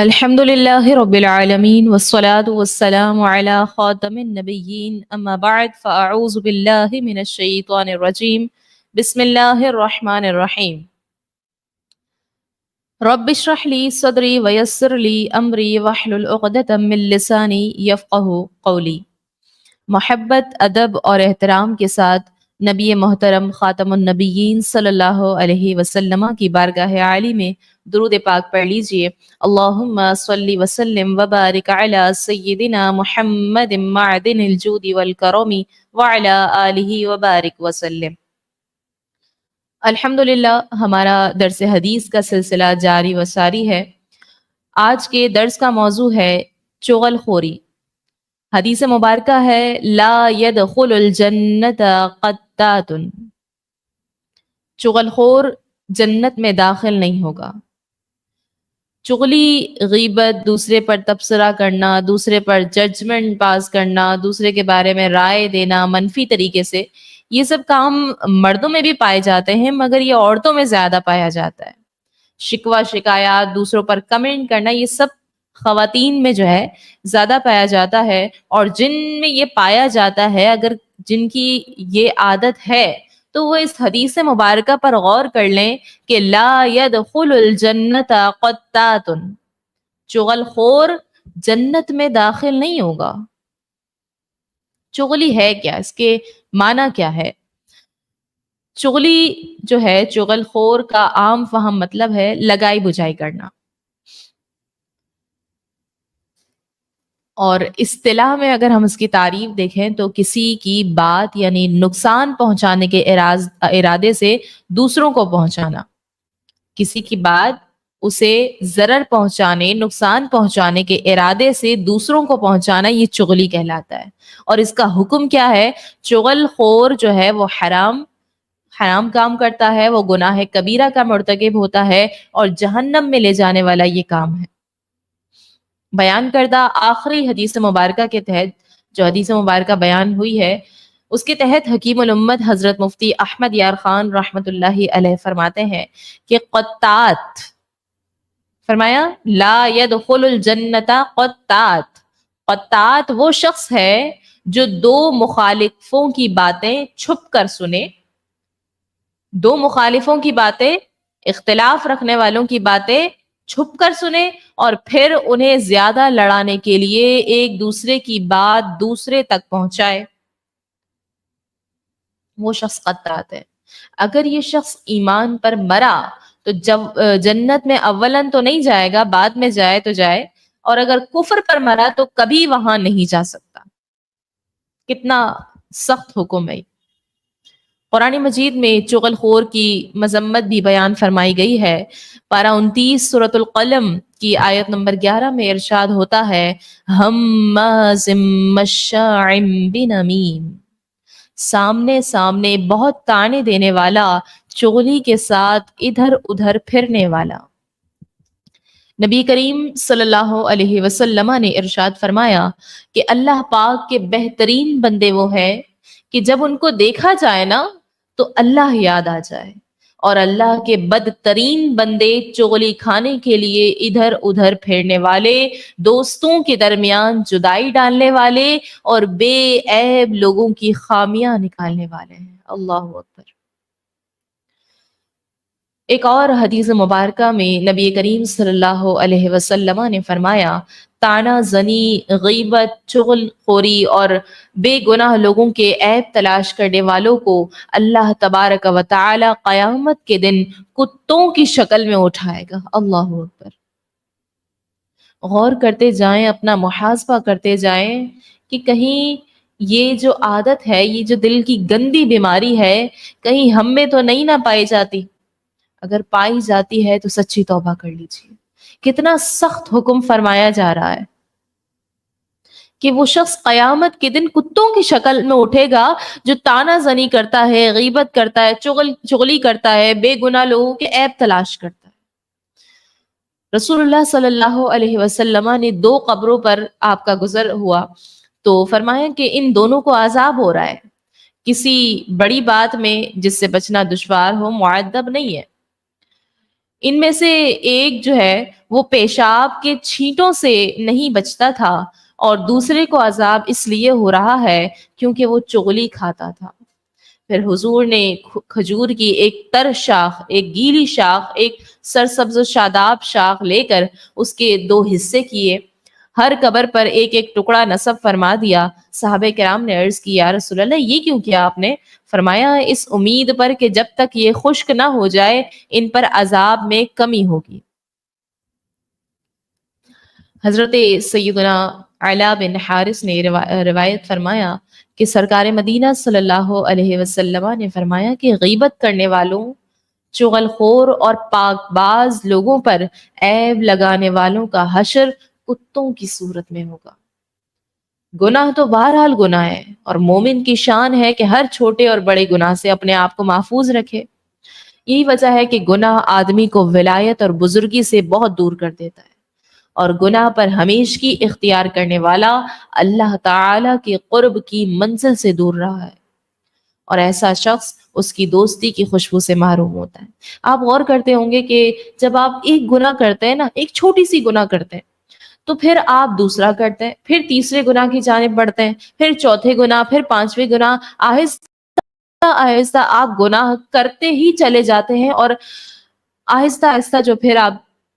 الحمد لله رب العالمين والصلاة والسلام على خاتم النبيين أما بعد فأعوذ بالله من الشيطان الرجيم بسم الله الرحمن الرحيم رب اشرح لي صدري ويسر لي أمري واحلل عقدة من لساني يفقه قولي. محبت، ادب اور احترام کے ساتھ نبی محترم خاتم النبیین صلی اللہ علیہ وسلم کی بارگاہ عالی میں درود پاک پڑھ لیجئے. اللہم صلی وسلم وبارک علی سیدنا محمد معدن الجود والکرم وعلی آلہ وبارک وسلم. الحمدللہ ہمارا درس حدیث کا سلسلہ جاری و ساری ہے. آج کے درس کا موضوع ہے چغل خوری. حدیث مبارکہ ہے لا يدخل الجنت قطات، چغل خور جنت میں داخل نہیں ہوگا. چغلی، غیبت، دوسرے پر تبصرہ کرنا، دوسرے پر ججمنٹ پاس کرنا، دوسرے کے بارے میں رائے دینا منفی طریقے سے، یہ سب کام مردوں میں بھی پائے جاتے ہیں مگر یہ عورتوں میں زیادہ پایا جاتا ہے. شکوہ شکایات، دوسروں پر کمنٹ کرنا، یہ سب خواتین میں جو ہے زیادہ پایا جاتا ہے. اور جن میں یہ پایا جاتا ہے، اگر جن کی یہ عادت ہے تو وہ اس حدیث مبارکہ پر غور کر لیں کہ لا يدخل الجنت قطات، چغل خور جنت میں داخل نہیں ہوگا. چغلی ہے کیا؟ اس کے معنی کیا ہے؟ چغلی جو ہے، چغل خور کا عام فہم مطلب ہے لگائی بجھائی کرنا. اور اصطلاح میں اگر ہم اس کی تعریف دیکھیں تو کسی کی بات یعنی نقصان پہنچانے کے ارادے سے دوسروں کو پہنچانا. کسی کی بات اسے ضرر پہنچانے، نقصان پہنچانے کے ارادے سے دوسروں کو پہنچانا، یہ چغلی کہلاتا ہے. اور اس کا حکم کیا ہے؟ چغل خور جو ہے وہ حرام کام کرتا ہے، وہ گناہ کبیرہ کا مرتکب ہوتا ہے اور جہنم میں لے جانے والا یہ کام ہے. بیان کردہ آخری حدیث مبارکہ کے تحت جو حدیث مبارکہ بیان ہوئی ہے، اس کے تحت حکیم الامت حضرت مفتی احمد یار خان رحمت اللہ علیہ فرماتے ہیں کہ قطات، فرمایا لا يدخل الجنت قطات. قطات وہ شخص ہے جو دو مخالفوں کی باتیں چھپ کر سنے، دو مخالفوں کی باتیں، اختلاف رکھنے والوں کی باتیں چھپ کر سنے اور پھر انہیں زیادہ لڑانے کے لیے ایک دوسرے کی بات دوسرے تک پہنچائے. وہ شخص قطات ہے. اگر یہ شخص ایمان پر مرا تو جب جنت میں اولن تو نہیں جائے گا، بعد میں جائے تو جائے، اور اگر کفر پر مرا تو کبھی وہاں نہیں جا سکتا. کتنا سخت حکم ہے. قرآن مجید میں چغل خور کی مذمت بھی بیان فرمائی گئی ہے. پارہ 29 سورۃ القلم کی آیت نمبر 11 میں ارشاد ہوتا ہے ہمازٍ مشاء بنمیم، سامنے بہت تانے دینے والا، چغلی کے ساتھ ادھر ادھر پھرنے والا. نبی کریم صلی اللہ علیہ وسلم نے ارشاد فرمایا کہ اللہ پاک کے بہترین بندے وہ ہیں کہ جب ان کو دیکھا جائے نا تو اللہ یاد آ جائے، اور اللہ کے بدترین بندے چغلی کھانے کے لیے ادھر ادھر پھیرنے والے، دوستوں کے درمیان جدائی ڈالنے والے اور بے عیب لوگوں کی خامیاں نکالنے والے ہیں. اللہ اکبر. ایک اور حدیث مبارکہ میں نبی کریم صلی اللہ علیہ وسلم نے فرمایا تانا زنی، غیبت، چغل خوری اور بے گناہ لوگوں کے عیب تلاش کرنے والوں کو اللہ تبارک و تعالی قیامت کے دن کتوں کی شکل میں اٹھائے گا. اللہ اکبر. غور کرتے جائیں، اپنا محاسبہ کرتے جائیں کہ کہیں یہ جو عادت ہے، یہ جو دل کی گندی بیماری ہے، کہیں ہم میں تو نہیں نہ پائی جاتی. اگر پائی جاتی ہے تو سچی توبہ کر لیجیے. کتنا سخت حکم فرمایا جا رہا ہے کہ وہ شخص قیامت کے دن کتوں کی شکل میں اٹھے گا جو تانا زنی کرتا ہے، غیبت کرتا ہے، چغلی کرتا ہے، بے گناہ لوگوں کے عیب تلاش کرتا ہے. رسول اللہ صلی اللہ علیہ وسلم نے 2 قبروں پر آپ کا گزر ہوا تو فرمایا کہ ان دونوں کو عذاب ہو رہا ہے. کسی بڑی بات میں جس سے بچنا دشوار ہو، معدب نہیں ہے. ان میں سے ایک جو ہے وہ پیشاب کے چھینٹوں سے نہیں بچتا تھا اور دوسرے کو عذاب اس لیے ہو رہا ہے کیونکہ وہ چغلی کھاتا تھا۔ پھر حضور نے کھجور کی ایک تر شاخ، ایک گیلی شاخ، ایک سرسبز و شاداب شاخ لے کر اس کے دو حصے کیے، ہر قبر پر ایک ایک ٹکڑا نصب فرما دیا۔ صحابہ کرام نے عرض کی یا رسول اللہ یہ کیوں کیا آپ نے؟ فرمایا اس امید پر کہ جب تک یہ خشک نہ ہو جائے ان پر عذاب میں کمی ہوگی۔ حضرت سیدنا علا بن حارث نے روایت فرمایا کہ سرکار مدینہ صلی اللہ علیہ وسلم نے فرمایا کہ غیبت کرنے والوں، چغل خور اور پاک باز لوگوں پر عیب لگانے والوں کا حشر کتوں کی صورت میں ہوگا۔ گناہ تو بہرحال گناہ ہے اور مومن کی شان ہے کہ ہر چھوٹے اور بڑے گناہ سے اپنے آپ کو محفوظ رکھے۔ یہی وجہ ہے کہ گناہ آدمی کو ولایت اور بزرگی سے بہت دور کر دیتا ہے، اور گناہ پر ہمیشگی اختیار کرنے والا اللہ تعالی کے قرب کی منزل سے دور رہا ہے، اور ایسا شخص اس کی دوستی کی خوشبو سے محروم ہوتا ہے۔ آپ غور کرتے ہوں گے کہ جب آپ ایک گناہ کرتے ہیں نا، ایک چھوٹی سی گناہ کرتے ہیں، تو پھر آپ دوسرا کرتے ہیں، پھر تیسرے گناہ کی جانب بڑھتے ہیں، پھر چوتھے گناہ، پھر پانچویں گناہ، آہستہ آہستہ آپ گناہ کرتے ہی چلے جاتے ہیں، اور آہستہ آہستہ جو پھر آپ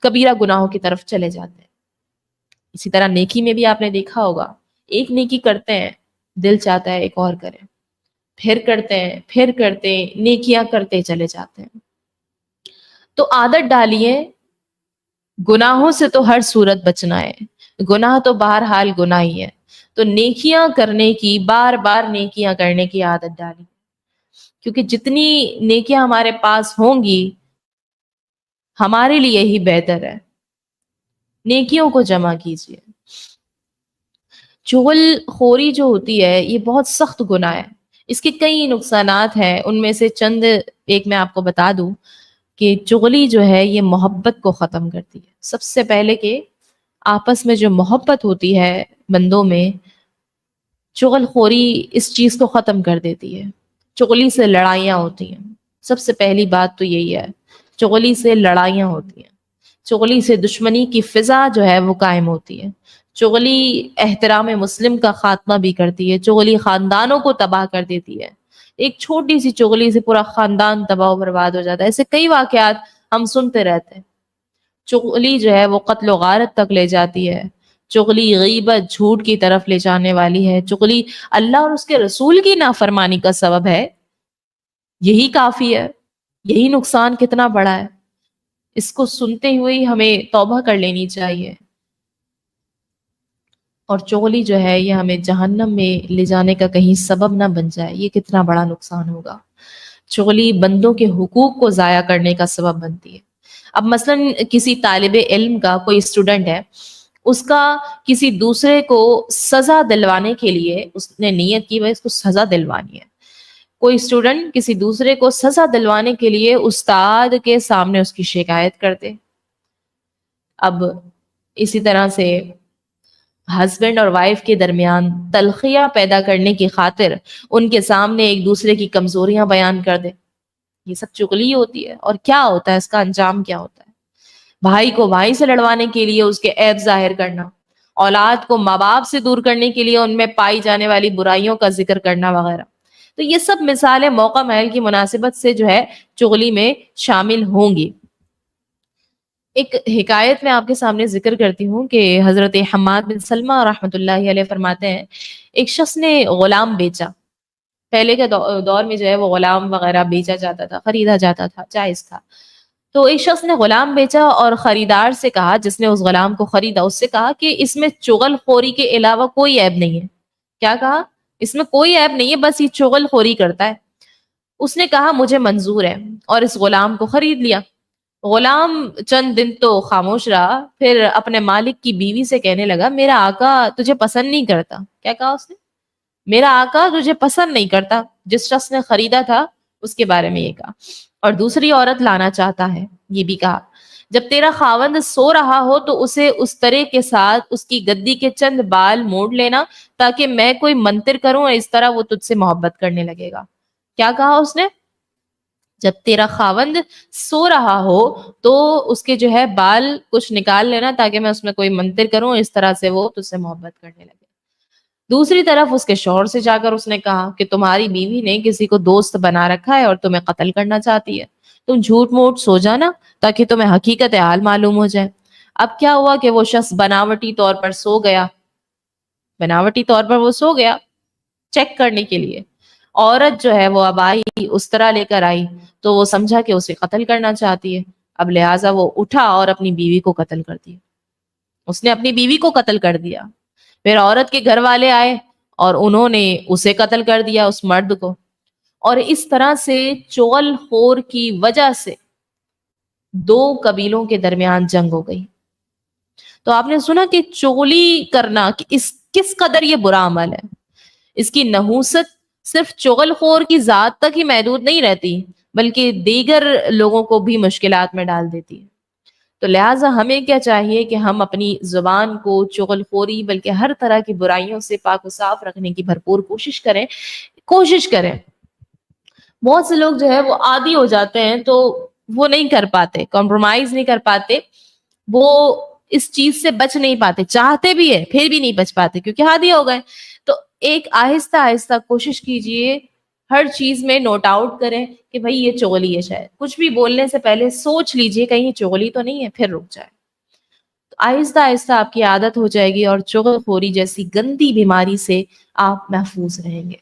کبیرہ گناہوں کی طرف چلے جاتے ہیں۔ اسی طرح نیکی میں بھی آپ نے دیکھا ہوگا، ایک نیکی کرتے ہیں، دل چاہتا ہے ایک اور کریں، پھر کرتے ہیں، پھر کرتے ہیں، نیکیاں کرتے چلے جاتے ہیں۔ تو عادت ڈالیے، گناہوں سے تو ہر صورت بچنا ہے، گناہ تو بہرحال گناہ ہی ہے، تو نیکیاں کرنے کی، بار بار نیکیاں کرنے کی عادت ڈالی، کیونکہ جتنی نیکیاں ہمارے پاس ہوں گی ہمارے لیے ہی بہتر ہے۔ نیکیوں کو جمع کیجیے۔ چغل خوری جو ہوتی ہے یہ بہت سخت گناہ ہے، اس کے کئی نقصانات ہیں، ان میں سے چند ایک میں آپ کو بتا دوں کہ چغلی جو ہے یہ محبت کو ختم کرتی ہے۔ سب سے پہلے کہ آپس میں جو محبت ہوتی ہے بندوں میں، چغل خوری اس چیز کو ختم کر دیتی ہے۔ چغلی سے لڑائیاں ہوتی ہیں، سب سے پہلی بات تو یہی ہے، چغلی سے لڑائیاں ہوتی ہیں، چغلی سے دشمنی کی فضا جو ہے وہ قائم ہوتی ہے، چغلی احترام مسلم کا خاتمہ بھی کرتی ہے، چغلی خاندانوں کو تباہ کر دیتی ہے، ایک چھوٹی سی چغلی سے پورا خاندان تباہ و برباد ہو جاتا ہے۔ ایسے کئی واقعات ہم سنتے رہتے ہیں۔ چغلی جو ہے وہ قتل و غارت تک لے جاتی ہے، چغلی غیبت، جھوٹ کی طرف لے جانے والی ہے، چغلی اللہ اور اس کے رسول کی نافرمانی کا سبب ہے۔ یہی کافی ہے، یہی نقصان کتنا بڑا ہے، اس کو سنتے ہوئے ہی ہمیں توبہ کر لینی چاہیے، اور چغلی جو ہے یہ ہمیں جہنم میں لے جانے کا کہیں سبب نہ بن جائے، یہ کتنا بڑا نقصان ہوگا۔ چغلی بندوں کے حقوق کو ضائع کرنے کا سبب بنتی ہے۔ اب مثلا کسی طالب علم کا، کوئی اسٹوڈنٹ ہے، اس کا کسی دوسرے کو سزا دلوانے کے لیے اس نے نیت کی وہ اس کو سزا دلوانی ہے، کوئی اسٹوڈنٹ کسی دوسرے کو سزا دلوانے کے لیے استاد کے سامنے اس کی شکایت کرتے، اب اسی طرح سے ہسبینڈ اور وائف کے درمیان تلخیاں پیدا کرنے کی خاطر ان کے سامنے ایک دوسرے کی کمزوریاں بیان کر دے، یہ سب چغلی ہوتی ہے۔ اور کیا ہوتا ہے اس کا انجام کیا ہوتا ہے؟ بھائی کو بھائی سے لڑوانے کے لیے اس کے عیب ظاہر کرنا، اولاد کو ماں باپ سے دور کرنے کے لیے ان میں پائی جانے والی برائیوں کا ذکر کرنا وغیرہ، تو یہ سب مثالیں موقع محل کی مناسبت سے جو ہے چغلی میں شامل ہوں گی۔ ایک حکایت میں آپ کے سامنے ذکر کرتی ہوں کہ حضرت حماد بن سلمہ رحمۃ اللہ علیہ فرماتے ہیں ایک شخص نے غلام بیچا۔ پہلے کے دور میں جو ہے وہ غلام وغیرہ بیچا جاتا تھا، خریدا جاتا تھا، جائز تھا۔ تو ایک شخص نے غلام بیچا اور خریدار سے کہا، جس نے اس غلام کو خریدا، اس سے کہا کہ اس میں چغل خوری کے علاوہ کوئی عیب نہیں ہے۔ کیا کہا؟ اس میں کوئی عیب نہیں ہے، بس یہ چغل خوری کرتا ہے۔ اس نے کہا مجھے منظور ہے، اور اس غلام کو خرید لیا۔ غلام چند دن تو خاموش رہا، پھر اپنے مالک کی بیوی سے کہنے لگا میرا آقا تجھے پسند نہیں کرتا۔ کیا کہا اس نے؟ میرا آقا تجھے پسند نہیں کرتا، جس شخص نے خریدا تھا اس کے بارے میں یہ کہا، اور دوسری عورت لانا چاہتا ہے، یہ بھی کہا۔ جب تیرا خاوند سو رہا ہو تو اسے اس طرح کے ساتھ اس کی گدی کے چند بال موڑ لینا تاکہ میں کوئی منتر کروں اور اس طرح وہ تجھ سے محبت کرنے لگے گا۔ کیا کہا اس نے؟ جب تیرا خاوند سو رہا ہو تو اس کے جو ہے بال کچھ نکال لینا تاکہ میں اس میں کوئی منتر کروں، اس طرح سے وہ تجھ سے محبت کرنے لگے۔ دوسری طرف اس کے شوہر سے جا کر اس نے کہا کہ تمہاری بیوی نے کسی کو دوست بنا رکھا ہے اور تمہیں قتل کرنا چاہتی ہے، تم جھوٹ موٹ سو جانا تاکہ تمہیں حقیقت حال معلوم ہو جائے۔ اب کیا ہوا کہ وہ شخص بناوٹی طور پر سو گیا، بناوٹی طور پر وہ سو گیا چیک کرنے کے لیے۔ عورت جو ہے وہ اب آئی، اس طرح لے کر آئی تو وہ سمجھا کہ اسے قتل کرنا چاہتی ہے، اب لہٰذا وہ اٹھا اور اپنی بیوی کو قتل کر دیا، اس نے اپنی بیوی کو قتل کر دیا۔ پھر عورت کے گھر والے آئے اور انہوں نے اسے قتل کر دیا، اس مرد کو۔ اور اس طرح سے چغل خور کی وجہ سے دو قبیلوں کے درمیان جنگ ہو گئی۔ تو آپ نے سنا کہ چغلی کرنا کس قدر یہ برا عمل ہے، اس کی نحوست صرف چغل خور کی ذات تک ہی محدود نہیں رہتی بلکہ دیگر لوگوں کو بھی مشکلات میں ڈال دیتی ہے۔ تو لہٰذا ہمیں کیا چاہیے کہ ہم اپنی زبان کو چغل خوری بلکہ ہر طرح کی برائیوں سے پاک و صاف رکھنے کی بھرپور کوشش کریں۔ بہت سے لوگ جو ہے وہ عادی ہو جاتے ہیں تو وہ نہیں کر پاتے، کمپرومائز نہیں کر پاتے، وہ اس چیز سے بچ نہیں پاتے، چاہتے بھی ہے پھر بھی نہیں بچ پاتے کیونکہ عادی ہو گئے۔ تو ایک آہستہ آہستہ کوشش کیجئے، ہر چیز میں نوٹ آؤٹ کریں کہ بھئی یہ چغلی ہے، شاید کچھ بھی بولنے سے پہلے سوچ لیجئے کہیں یہ چغلی تو نہیں ہے، پھر رک جائے۔ تو آہستہ آہستہ آپ کی عادت ہو جائے گی اور چغل خوری جیسی گندی بیماری سے آپ محفوظ رہیں گے۔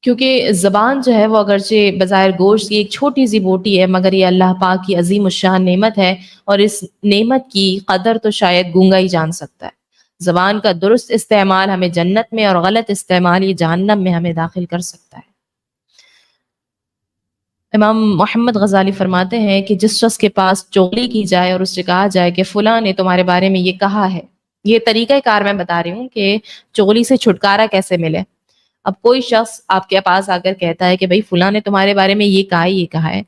کیونکہ زبان جو ہے وہ اگرچہ بظاہر گوشت کی ایک چھوٹی سی بوٹی ہے مگر یہ اللہ پاک کی عظیم الشان نعمت ہے، اور اس نعمت کی قدر تو شاید گونگا ہی جان سکتا ہے۔ زبان کا درست استعمال ہمیں جنت میں اور غلط استعمال یہ جہنم میں ہمیں داخل کر سکتا ہے۔ امام محمد غزالی فرماتے ہیں کہ جس شخص کے پاس چغلی کی جائے اور اس سے کہا جائے کہ فلاں نے تمہارے بارے میں یہ کہا ہے، یہ طریقہ کار میں بتا رہی ہوں کہ چغلی سے چھٹکارا کیسے ملے۔ اب کوئی شخص آپ کے پاس آ کر کہتا ہے کہ بھائی فلاں نے تمہارے بارے میں یہ کہا ہے،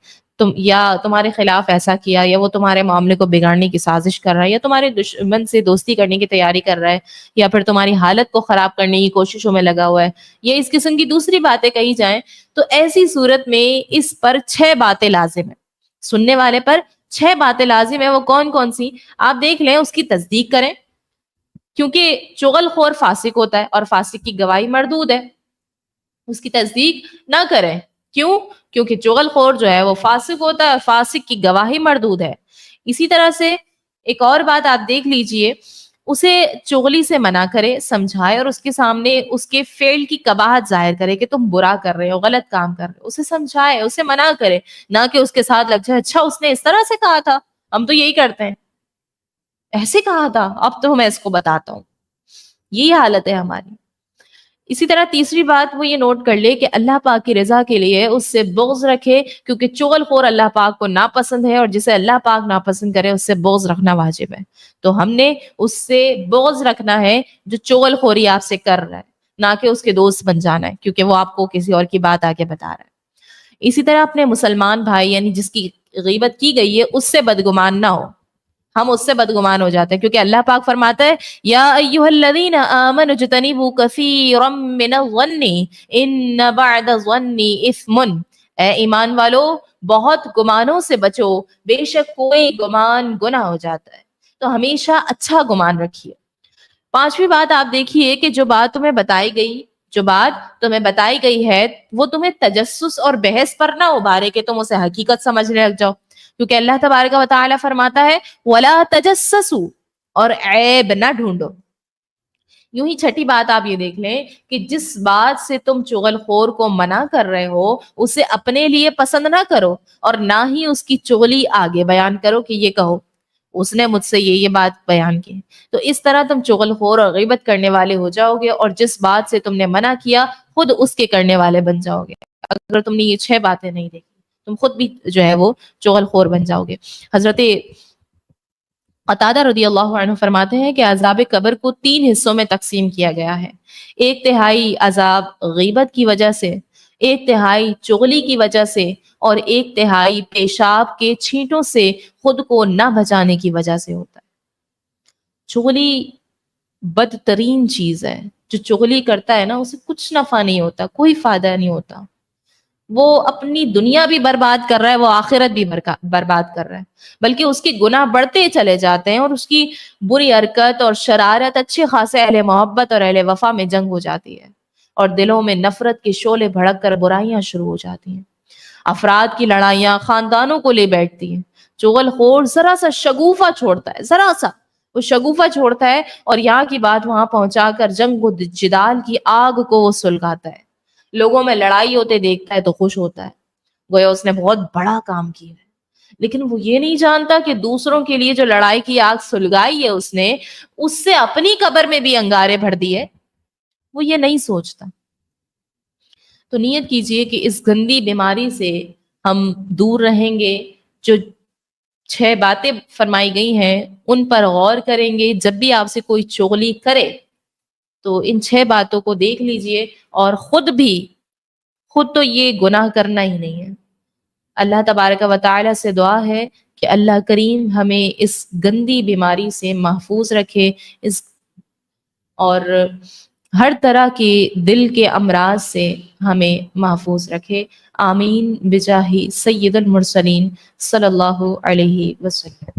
یا تمہارے خلاف ایسا کیا، یا وہ تمہارے معاملے کو بگاڑنے کی سازش کر رہا ہے، یا تمہارے دشمن سے دوستی کرنے کی تیاری کر رہا ہے، یا پھر تمہاری حالت کو خراب کرنے کی کوششوں میں لگا ہوا ہے، یا اس قسم کی دوسری باتیں کہی جائیں، تو ایسی صورت میں اس پر 6 باتیں لازم ہیں، سننے والے پر 6 باتیں لازم ہیں۔ وہ کون کون سی آپ دیکھ لیں، اس کی تصدیق کریں، کیونکہ چغل خور فاسق ہوتا ہے اور فاسق کی گواہی مردود ہے، اس کی تصدیق نہ کریں۔ کیوں؟ کیونکہ چغل خور جو ہے وہ فاسق ہوتا ہے اور فاسق کی گواہی مردود ہے۔ اسی طرح سے ایک اور بات آپ دیکھ لیجئے، اسے چغلی سے منع کرے، سمجھائے اور اس کے سامنے اس کے فعل کی قباحت ظاہر کرے کہ تم برا کر رہے ہو، غلط کام کر رہے ہو، اسے سمجھائے، اسے منع کرے، نہ کہ اس کے ساتھ لگ جائے اچھا اس نے اس طرح سے کہا تھا، ہم تو یہی کرتے ہیں، ایسے کہا تھا، اب تو میں اس کو بتاتا ہوں۔ یہی حالت ہے ہماری۔ اسی طرح تیسری بات وہ یہ نوٹ کر لے کہ اللہ پاک کی رضا کے لیے اس سے بغض رکھے، کیونکہ چغل خور اللہ پاک کو ناپسند ہے، اور جسے اللہ پاک ناپسند کرے اس سے بغض رکھنا واجب ہے۔ تو ہم نے اس سے بغض رکھنا ہے جو چغل خوری آپ سے کر رہا ہے، نہ کہ اس کے دوست بن جانا ہے کیونکہ وہ آپ کو کسی اور کی بات آگے بتا رہا ہے۔ اسی طرح اپنے مسلمان بھائی یعنی جس کی غیبت کی گئی ہے اس سے بدگمان نہ ہو، ہم اس سے بدگمان ہو جاتے ہیں، کیونکہ اللہ پاک فرماتا ہے یا ایھا الذین آمنوا اجتنبوا کثیرا من الظن ان بعد الظن اثم، اے ایمان والو بہت گمانوں سے بچو، بے شک کوئی گمان گناہ ہو جاتا ہے، تو ہمیشہ اچھا گمان رکھیے۔ پانچویں بات آپ دیکھیے کہ جو بات تمہیں بتائی گئی ہے وہ تمہیں تجسس اور بحث پر نہ ابھارے کہ تم اسے حقیقت سمجھنے لگ جاؤ، کیونکہ اللہ تبارک و تعالی فرماتا ہے وَلَا تَجَسَّسُوا، اور عیب نہ ڈھونڈو۔ یوں ہی چھٹی بات آپ یہ دیکھ لیں کہ جس بات سے تم چغل خور کو منع کر رہے ہو اسے اپنے لیے پسند نہ کرو، اور نہ ہی اس کی چغلی آگے بیان کرو کہ یہ کہو اس نے مجھ سے یہ بات بیان کی۔ تو اس طرح تم چغل خور اور غیبت کرنے والے ہو جاؤ گے، اور جس بات سے تم نے منع کیا خود اس کے کرنے والے بن جاؤ گے۔ اگر تم نے یہ 6 باتیں نہیں دیکھی تم خود بھی جو ہے وہ چغل خور بن جاؤ گے۔ حضرت قتادہ رضی اللہ عنہ فرماتے ہیں کہ عذاب قبر کو 3 حصوں میں تقسیم کیا گیا ہے، 1/3 عذاب غیبت کی وجہ سے، 1/3 چغلی کی وجہ سے، اور 1/3 پیشاب کے چھینٹوں سے خود کو نہ بچانے کی وجہ سے ہوتا ہے۔ چغلی بدترین چیز ہے، جو چغلی کرتا ہے نا اسے کچھ نفع نہیں ہوتا، کوئی فائدہ نہیں ہوتا۔ وہ اپنی دنیا بھی برباد کر رہا ہے، وہ آخرت بھی برباد کر رہا ہے، بلکہ اس کے گناہ بڑھتے چلے جاتے ہیں اور اس کی بری حرکت اور شرارت اچھے خاصے اہل محبت اور اہل وفا میں جنگ ہو جاتی ہے، اور دلوں میں نفرت کے شعلے بھڑک کر برائیاں شروع ہو جاتی ہیں، افراد کی لڑائیاں خاندانوں کو لے بیٹھتی ہیں۔ چغل خور ذرا سا شگوفہ چھوڑتا ہے، ذرا سا وہ شگوفہ چھوڑتا ہے اور یہاں کی بات وہاں پہنچا کر جنگ و جدال کی آگ کو وہ سلگاتا ہے، لوگوں میں لڑائی ہوتے دیکھتا ہے تو خوش ہوتا ہے، گویا اس نے بہت بڑا کام کیا ہے، لیکن وہ یہ نہیں جانتا کہ دوسروں کے لیے جو لڑائی کی آگ سلگائی ہے اس نے، اس سے اپنی قبر میں بھی انگارے بھر دیے، وہ یہ نہیں سوچتا۔ تو نیت کیجئے کہ اس گندی بیماری سے ہم دور رہیں گے، جو 6 باتیں فرمائی گئی ہیں ان پر غور کریں گے، جب بھی آپ سے کوئی چغلی کرے تو ان 6 باتوں کو دیکھ لیجئے، اور خود تو یہ گناہ کرنا ہی نہیں ہے۔ اللہ تبارک و تعالی سے دعا ہے کہ اللہ کریم ہمیں اس گندی بیماری سے محفوظ رکھے، اس اور ہر طرح کے دل کے امراض سے ہمیں محفوظ رکھے۔ آمین بجاہ سید المرسلین صلی اللہ علیہ وسلم۔